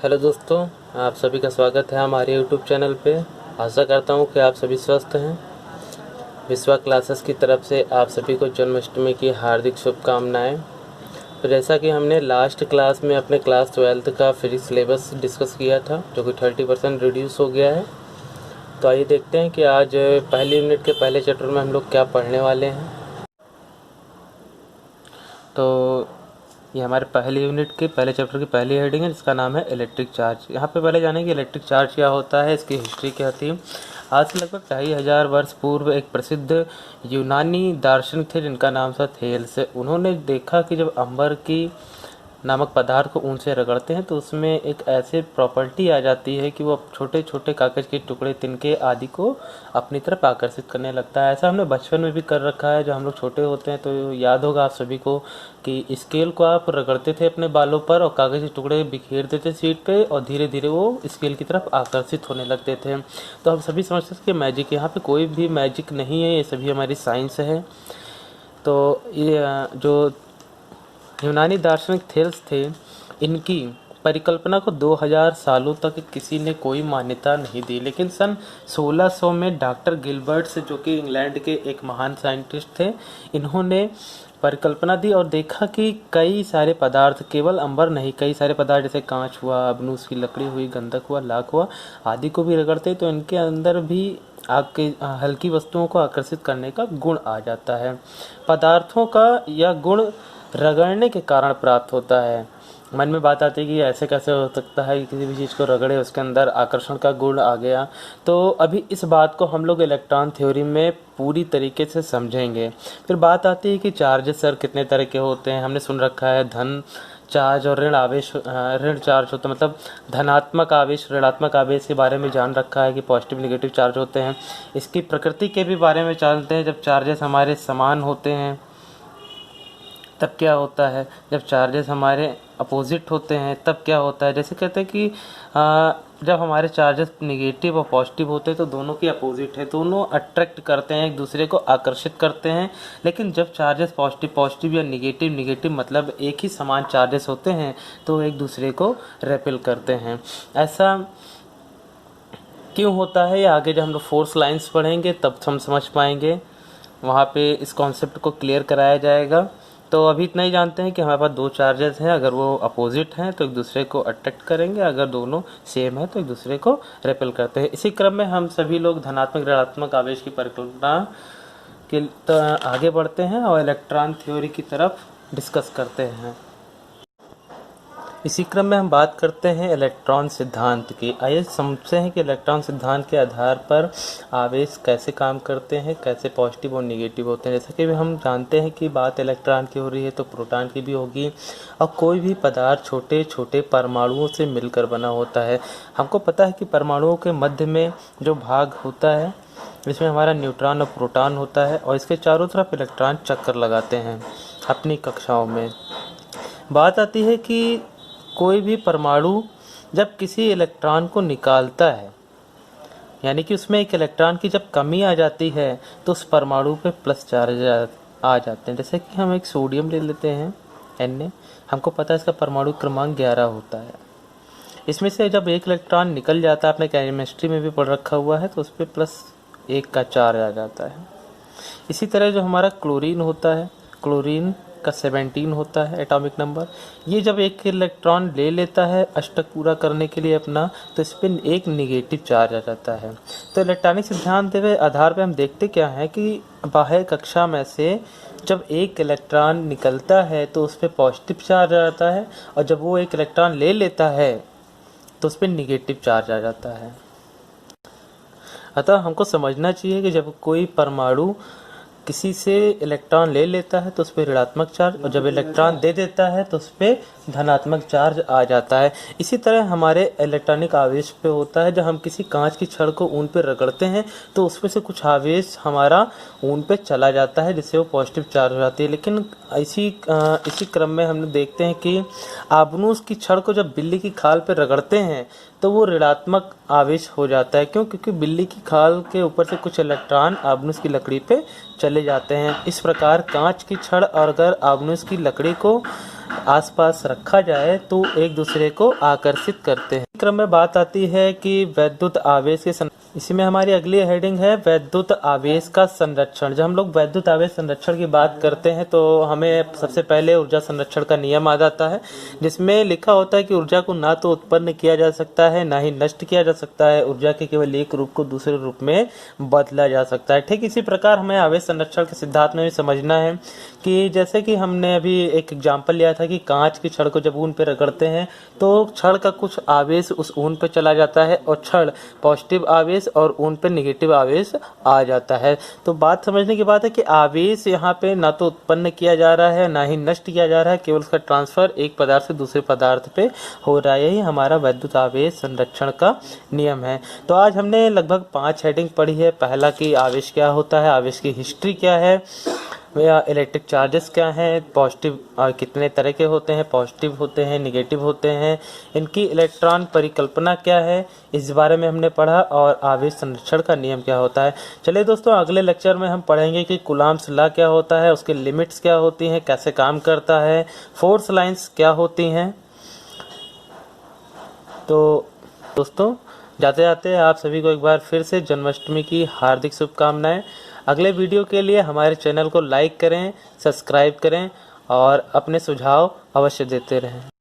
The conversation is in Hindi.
हेलो दोस्तों, आप सभी का स्वागत है हमारे यूट्यूब चैनल पे। आशा करता हूँ कि आप सभी स्वस्थ हैं। विश्वा क्लासेस की तरफ से आप सभी को जन्माष्टमी की हार्दिक शुभकामनाएं। तो जैसा कि हमने लास्ट क्लास में अपने क्लास 12th का फ्री सिलेबस डिस्कस किया था, जो कि 30% रिड्यूस हो गया है। तो आइए देखते हैं कि आज पहली यूनिट के पहले चैप्टर में हम लोग क्या पढ़ने वाले हैं। तो ये हमारे पहले यूनिट के पहले चैप्टर की पहली हेडिंग है, जिसका नाम है इलेक्ट्रिक चार्ज। यहाँ पे पहले जानेंगे इलेक्ट्रिक चार्ज क्या होता है, इसकी हिस्ट्री क्या थी। आज से लगभग 2500 वर्ष पूर्व एक प्रसिद्ध यूनानी दार्शनिक थे जिनका नाम था थेल्स। उन्होंने देखा कि जब अंबर की नामक पदार्थ को ऊन से रगड़ते हैं तो उसमें एक ऐसे प्रॉपर्टी आ जाती है कि वो छोटे छोटे कागज़ के टुकड़े तिनके आदि को अपनी तरफ आकर्षित करने लगता है। ऐसा हमने बचपन में भी कर रखा है। जब हम लोग छोटे होते हैं तो याद होगा आप सभी को कि स्केल को आप रगड़ते थे अपने बालों पर और कागज़ के टुकड़े बिखेर देते सीट पे और धीरे धीरे वो स्केल की तरफ आकर्षित होने लगते थे। तो हम सभी समझते थे कि मैजिक, यहाँ पे कोई भी मैजिक नहीं है, ये सभी हमारी साइंस है। तो ये जो यूनानी दार्शनिक थेल्स थे, इनकी परिकल्पना को 2000 सालों तक किसी ने कोई मान्यता नहीं दी, लेकिन सन 1600 में डॉक्टर गिलबर्ट्स, जो कि इंग्लैंड के एक महान साइंटिस्ट थे, इन्होंने परिकल्पना दी और देखा कि कई सारे पदार्थ, केवल अंबर नहीं, कई सारे पदार्थ जैसे कांच हुआ, अबनूस की लकड़ी हुई, गंधक हुआ, लाख हुआ आदि को भी रगड़ते तो इनके अंदर भी आग के हल्की वस्तुओं को आकर्षित करने का गुण आ जाता है। पदार्थों का यह गुण रगड़ने के कारण प्राप्त होता है। मन में बात आती है कि ऐसे कैसे हो सकता है कि किसी भी चीज़ को रगड़े उसके अंदर आकर्षण का गुण आ गया। तो अभी इस बात को हम लोग इलेक्ट्रॉन थ्योरी में पूरी तरीके से समझेंगे। फिर बात आती है कि चार्जेस सर कितने तरह के होते हैं। हमने सुन रखा है धन चार्ज और ऋण आवेश, ऋण चार्ज होता है, मतलब धनात्मक आवेश ऋणात्मक आवेश के बारे में जान रखा है कि पॉजिटिव नेगेटिव चार्ज होते हैं। इसकी प्रकृति के भी बारे में जानते हैं। जब चार्जेस हमारे समान होते हैं तब क्या होता है, जब चार्जेस हमारे अपोजिट होते हैं तब क्या होता है। जैसे कहते हैं कि जब हमारे चार्जेस निगेटिव और पॉजिटिव होते हैं तो दोनों के अपोजिट है, दोनों अट्रैक्ट करते हैं, एक दूसरे को आकर्षित करते हैं। लेकिन जब चार्जेस पॉजिटिव पॉजिटिव या निगेटिव निगेटिव मतलब एक ही समान चार्जेस होते हैं तो एक दूसरे को रेपेल करते हैं। ऐसा क्यों होता है, या आगे जब हम लोग फोर्स लाइंस पढ़ेंगे तब हम समझ पाएंगे, वहाँ पे इस कॉन्सेप्ट को क्लियर कराया जाएगा। तो अभी इतना ही जानते हैं कि हमारे पास दो चार्जेस हैं, अगर वो अपोजिट हैं तो एक दूसरे को अट्रैक्ट करेंगे, अगर दोनों सेम है तो एक दूसरे को रेपेल करते हैं। इसी क्रम में हम सभी लोग धनात्मक ऋणात्मक आवेश की परिकल्पना के आगे बढ़ते हैं और इलेक्ट्रॉन थ्योरी की तरफ डिस्कस करते हैं। इसी क्रम में हम बात करते हैं इलेक्ट्रॉन सिद्धांत की। आइए समझते हैं कि इलेक्ट्रॉन सिद्धांत के आधार पर आवेश कैसे काम करते हैं, कैसे पॉजिटिव और नेगेटिव होते हैं। जैसा कि हम जानते हैं कि बात इलेक्ट्रॉन की हो रही है तो प्रोटॉन की भी होगी। और कोई भी पदार्थ छोटे छोटे परमाणुओं से मिलकर बना होता है। हमको पता है कि परमाणुओं के मध्य में जो भाग होता है इसमें हमारा न्यूट्रॉन और प्रोटॉन होता है और इसके चारों तरफ इलेक्ट्रॉन चक्कर लगाते हैं अपनी कक्षाओं में। बात आती है कि कोई भी परमाणु जब किसी इलेक्ट्रॉन को निकालता है, यानी कि उसमें एक इलेक्ट्रॉन की जब कमी आ जाती है तो उस परमाणु पे प्लस चार्ज आ जाते हैं। जैसे कि हम एक सोडियम ले लेते हैं Na, हमको पता है इसका परमाणु क्रमांक 11 होता है। इसमें से जब एक इलेक्ट्रॉन निकल जाता है, आपने केमिस्ट्री में भी पढ़ रखा हुआ है, तो उस पर +1 का चार्ज आ जाता है। इसी तरह जो हमारा क्लोरीन होता है, क्लोरीन का 17 होता है एटॉमिक नंबर। ये जब एक इलेक्ट्रॉन ले लेता है अष्टक पूरा करने के लिए अपना, तो इस पर एक निगेटिव चार्ज आ जाता है। तो इलेक्ट्रॉनिक सिद्धांत के आधार पर हम देखते क्या है कि बाह्य कक्षा में से जब एक इलेक्ट्रॉन निकलता है तो उस पर पॉजिटिव चार्ज आ जाता है और जब वो एक इलेक्ट्रॉन ले लेता है तो उस पर निगेटिव चार्ज आ जाता है। अतः हमको समझना चाहिए कि जब कोई परमाणु किसी से इलेक्ट्रॉन ले लेता है तो उस पर ऋणात्मक चार्ज, और जब इलेक्ट्रॉन दे देता है तो उस पर धनात्मक चार्ज आ जाता है। इसी तरह हमारे इलेक्ट्रॉनिक आवेश पे होता है। जब हम किसी कांच की छड़ को ऊन पे रगड़ते हैं तो उसमें से कुछ आवेश हमारा ऊन पे चला जाता है जिससे वो पॉजिटिव चार्ज हो जाती है। लेकिन इसी क्रम में हम देखते हैं कि आबनूस की छड़ को जब बिल्ली की खाल पे रगड़ते हैं तो वो ऋणात्मक आवेश हो जाता है। क्यों? क्योंकि बिल्ली की खाल के ऊपर से कुछ इलेक्ट्रॉन आबनूस की लकड़ी पे चले जाते हैं। इस प्रकार कांच की छड़ और अगर आबनूस की लकड़ी को आसपास रखा जाए तो एक दूसरे को आकर्षित करते हैं। क्रम में बात आती है कि वैद्युत आवेश के इसी में हमारी अगली हेडिंग है वैद्युत आवेश का संरक्षण। जब हम लोग वैद्युत आवेश संरक्षण की बात करते हैं तो हमें सबसे पहले ऊर्जा संरक्षण का नियम आ जाता है, जिसमें लिखा होता है कि ऊर्जा को ना तो उत्पन्न किया जा सकता है ना ही नष्ट किया जा सकता है। ऊर्जा के केवल एक रूप को दूसरे रूप में बदला जा सकता है। ठीक इसी प्रकार हमें आवेश संरक्षण के सिद्धांत में भी समझना है कि जैसे कि हमने अभी एक एग्जाम्पल लिया था कि कांच की छड़ को जब ऊन पे रगड़ते हैं तो छड़ का कुछ आवेश उस ऊन पे चला जाता है और छड़ पॉजिटिव आवेश और ऊन पे नेगेटिव आवेश आ जाता है। तो बात समझने की बात है कि आवेश यहाँ पे ना तो उत्पन्न किया जा रहा है ना ही नष्ट किया जा रहा है, केवल उसका ट्रांसफर एक पदार्थ से दूसरे पदार्थ पे हो रहा है। यही हमारा वैद्युत आवेश संरक्षण का नियम है। तो आज हमने लगभग 5 हेडिंग पढ़ी है। पहला कि आवेश क्या होता है, आवेश की हिस्ट्री क्या है, इलेक्ट्रिक चार्जेस क्या हैं, पॉजिटिव कितने तरह के होते हैं, पॉजिटिव होते हैं, निगेटिव होते हैं, इनकी इलेक्ट्रॉन परिकल्पना क्या है, इस बारे में हमने पढ़ा, और आवेश संरक्षण का नियम क्या होता है। चलिए दोस्तों, अगले लेक्चर में हम पढ़ेंगे कि कूलॉम्स लॉ क्या होता है, उसके लिमिट्स क्या होती हैं, कैसे काम करता है, फोर्स लाइंस क्या होती हैं। तो दोस्तों, जाते जाते आप सभी को एक बार फिर से जन्माष्टमी की हार्दिक शुभकामनाएं। अगले वीडियो के लिए हमारे चैनल को लाइक करें, सब्सक्राइब करें और अपने सुझाव अवश्य देते रहें।